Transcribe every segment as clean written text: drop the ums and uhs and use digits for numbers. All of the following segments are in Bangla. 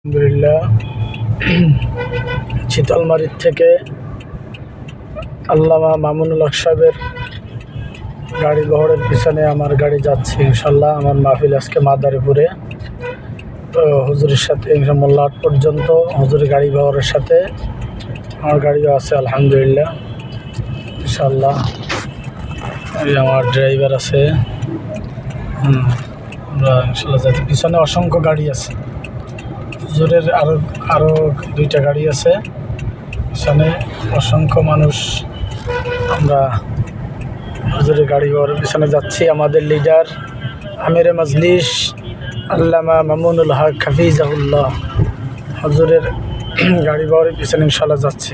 আলহামদুলিল্লাহ। চিতলমারীর থেকে আল্লামা মামুনুল হক সাহেবের গাড়ি বহরের পিছনে আমার গাড়ি যাচ্ছে ইনশাল্লাহ। আমার মাহফিল আজকে মাদারীপুরে, তো হুজুরের সাথে মোল্লাহাট পর্যন্ত হুজুরের গাড়ি বহরের সাথে আমার গাড়িও আছে আলহামদুলিল্লাহ ইনশাল্লাহ। এই আমার ড্রাইভার আছে, আমরা ইনশাল্লাহ যাতে পিছনে অসংখ্য গাড়ি আছে। হুজুরের আরও দুইটা গাড়ি আছে পিছনে, অসংখ্য মানুষ। আমরা হুজুরের গাড়ি বহরের পিছনে যাচ্ছি। আমাদের লিডার আমিরে মজলিস আল্লামা মামুনুল হক হাফিজাহুল্লাহ হুজুরের গাড়ি বহরের পিছনে ইনশাল্লাহ যাচ্ছি।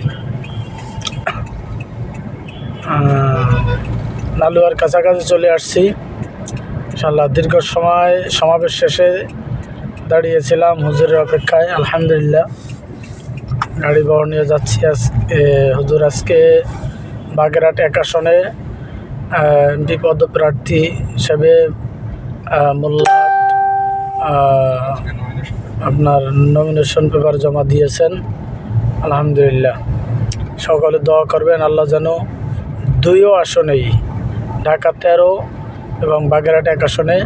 নালুয়ার কাছাকাছি চলে আসছি ইনশাল্লাহ। দীর্ঘ সময় সমাবেশ শেষে দাঁড়িয়েছিলাম হুজুরের অপেক্ষায়, আলহামদুলিল্লাহ গাড়ি বহর নিয়ে যাচ্ছি। হুজুর আজকে বাগেরহাট 1 আসনে এমপি পদপ্রার্থী হিসেবে মোল্লাহাট আপনার নমিনেশন পেপার জমা দিয়েছেন আলহামদুলিল্লাহ। সকলে দোয়া করবেন আল্লাহ যেন 2 আসনেই, ঢাকা 13 এবং বাগেরহাট 1 আসনে,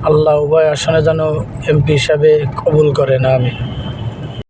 আল্লাহ উভয় আসনে যেন এমপি হিসাবে কবুল করেন, আমিন।